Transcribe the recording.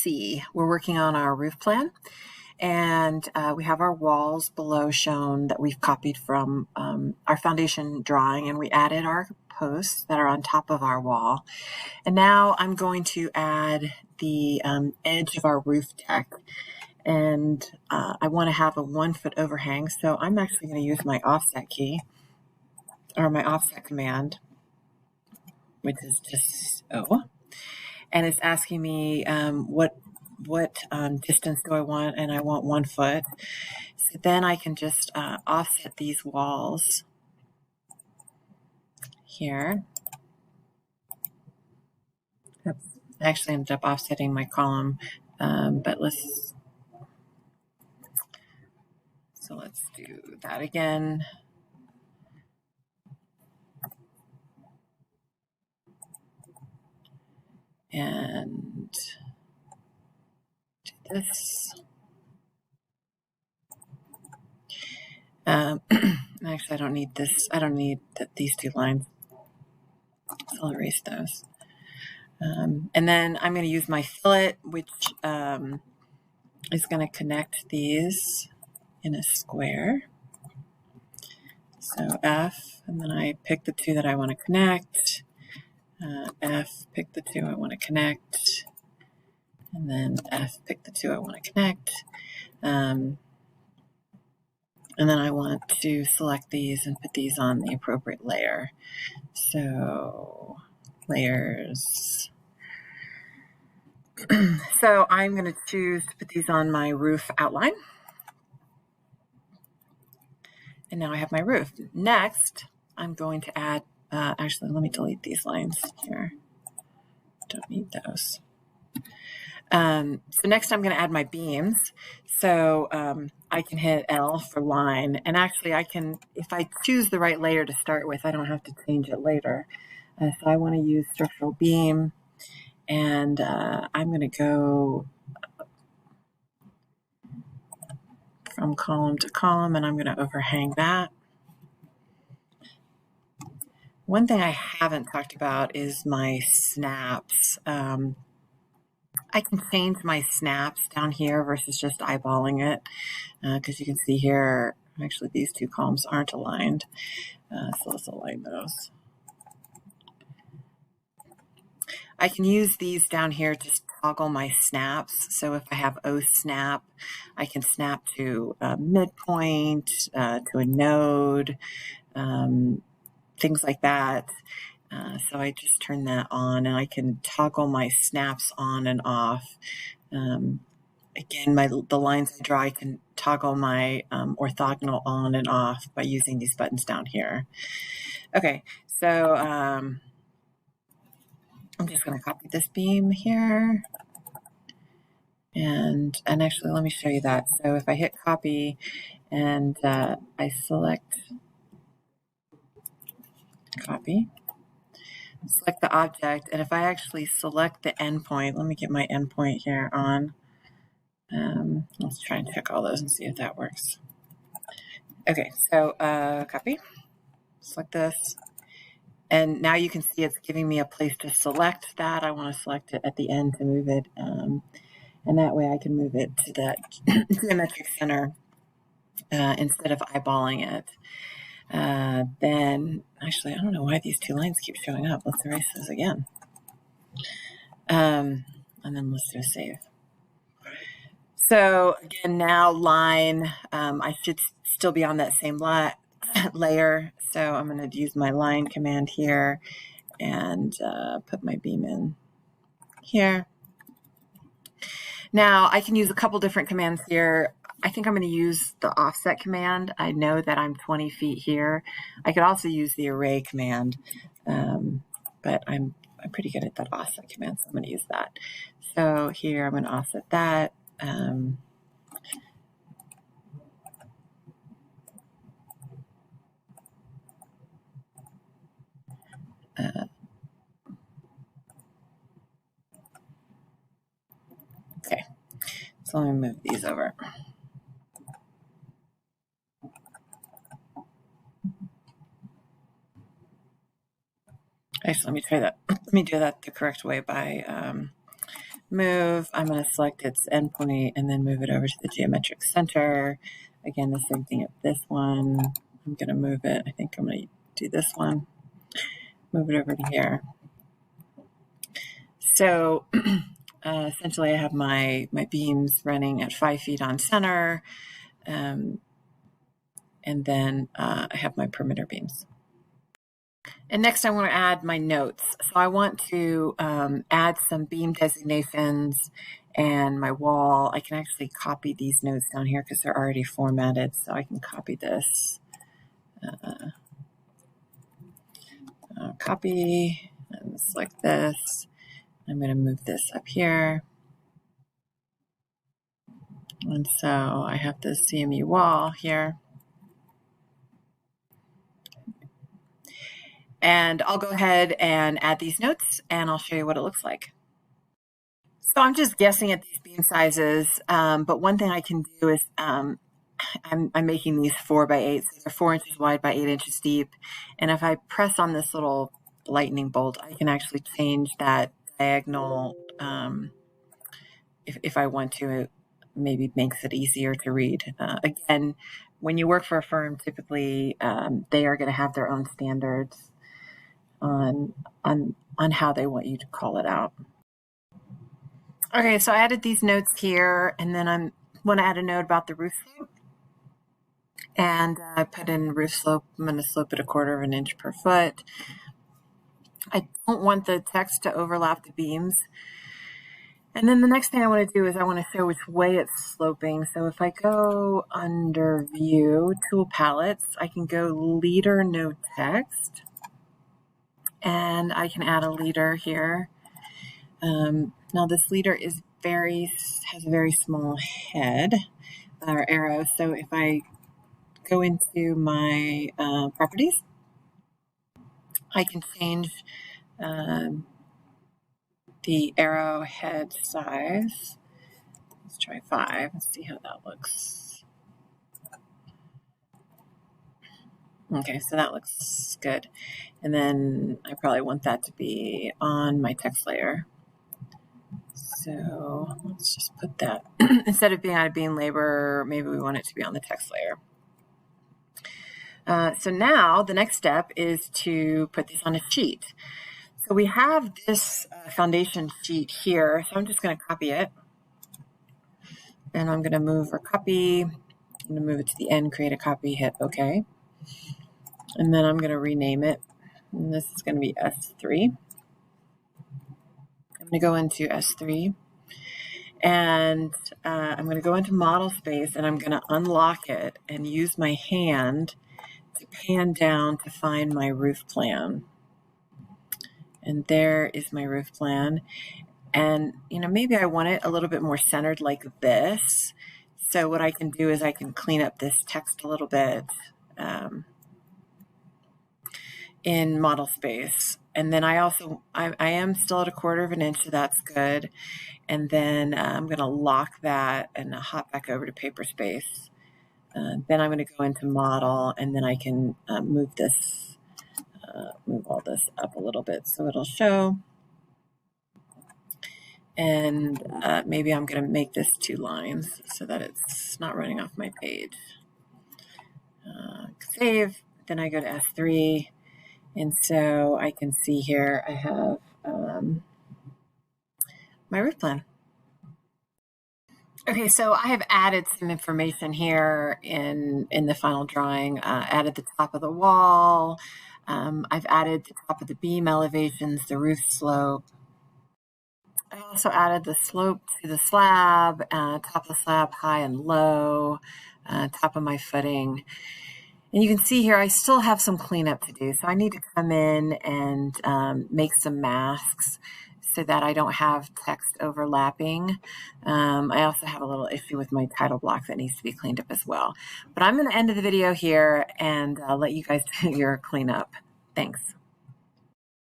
C. We're working on our roof plan, and we have our walls below shown that we've copied from our foundation drawing, and we added our posts that are on top of our wall. And now I'm going to add the edge of our roof deck, and I want to have a 1 foot overhang, so I'm actually going to use my offset key, or my offset command, which is just O. And it's asking me what distance do I want, and I want 1 foot. So then I can just offset these walls here. Oops. I actually ended up offsetting my column, but let's do that again. And do this. Actually, I don't need this. I don't need these two lines. So I'll erase those. And then I'm going to use my fillet, which is going to connect these in a square. So F, and then I pick the two that I want to connect. F, pick the two I want to connect. And then F, pick the two I want to connect. And then I want to select these and put these on the appropriate layer. So layers. So I'm going to choose to put these on my roof outline. And now I have my roof. Next, I'm going to add, actually, let me delete these lines here. Don't need those. So next I'm going to add my beams. So I can hit L for line. And actually I can, if I choose the right layer to start with, I don't have to change it later. So I want to use structural beam. And I'm going to go from column to column, and I'm going to overhang that. One thing I haven't talked about is my snaps. I can change my snaps down here versus just eyeballing it, because you can see here, actually these two columns aren't aligned. So let's align those. I can use these down here to toggle my snaps. So if I have O snap, I can snap to a midpoint, to a node, things like that. So I just turn that on, and I can toggle my snaps on and off. Again, the lines I draw, I can toggle my orthogonal on and off by using these buttons down here. Okay, so I'm just going to copy this beam here. And actually, let me show you that. So if I hit copy and I select copy, select the object, and if I actually select the endpoint, let me get my endpoint here on. Let's try and check all those and see if that works. Okay, so copy, select this. And now you can see it's giving me a place to select that. I want to select it at the end to move it. And that way I can move it to that geometric center instead of eyeballing it. Then, actually, I don't know why these two lines keep showing up. Let's erase those again. And then let's do a save. So again, now line, I should still be on that same layer. So I'm going to use my line command here and put my beam in here. Now I can use a couple different commands here. I think I'm going to use the offset command. I know that I'm 20 feet here. I could also use the array command, but I'm pretty good at that offset command, so I'm going to use that. So here I'm going to offset that. Okay, so let me move these over. Actually, let me try that. Let me do that the correct way by move, I'm going to select its endpoint and then move it over to the geometric center. Again, the same thing at this one. I'm going to move it. I think I'm going to do this one. Move it over to here. So essentially I have my beams running at 5 feet on center. And then I have my perimeter beams. And next I want to add my notes. So I want to add some beam designations and my wall. I can actually copy these notes down here because they're already formatted. So I can copy this. Copy and select this. I'm going to move this up here. And so I have the CMU wall here. And I'll go ahead and add these notes and I'll show you what it looks like. So I'm just guessing at these beam sizes, but one thing I can do is I'm making these 4x8, so they're 4 inches wide by 8 inches deep. And if I press on this little lightning bolt, I can actually change that diagonal if I want to. It maybe makes it easier to read. Again, when you work for a firm, typically they are going to have their own standards on how they want you to call it out. Okay, so I added these notes here, and then I want to add a note about the roof slope. And I put in roof slope. I'm going to slope it 1/4 of an inch per foot. I don't want the text to overlap the beams. And then the next thing I want to do is I want to show which way it's sloping. So if I go under View, Tool Palettes, I can go Leader No Text. And I can add a leader here. Now this leader is has a very small head or arrow. So if I go into my properties, I can change the arrow head size. Let's try 5 and see how that looks. Okay, so that looks good. And then I probably want that to be on my text layer. So let's just put that, instead of being on a beam labor, maybe we want it to be on the text layer. So now the next step is to put this on a sheet. So we have this foundation sheet here. So I'm just going to copy it. And I'm going to move or copy. I'm going to move it to the end, create a copy, hit OK. And then I'm going to rename it. And this is going to be S3. I'm going to go into S3. And I'm going to go into model space and I'm going to unlock it and use my hand to pan down to find my roof plan. And there is my roof plan. And, you know, maybe I want it a little bit more centered like this. So what I can do is I can clean up this text a little bit in model space. And then I am still at 1/4 of an inch, so that's good. And then I'm going to lock that and hop back over to paper space. Then I'm going to go into model, and then I can move all this up a little bit so it'll show. And maybe I'm going to make this 2 lines so that it's not running off my page. Save. Then I go to S3. And so I can see here I have my roof plan. Okay, so I have added some information here in the final drawing. Added the top of the wall. I've added the top of the beam elevations, the roof slope. I also added the slope to the slab, top of the slab, high and low, top of my footing. And you can see here, I still have some cleanup to do. So I need to come in and make some masks so that I don't have text overlapping. I also have a little issue with my title block that needs to be cleaned up as well. But I'm going to end the video here and let you guys do your cleanup. Thanks.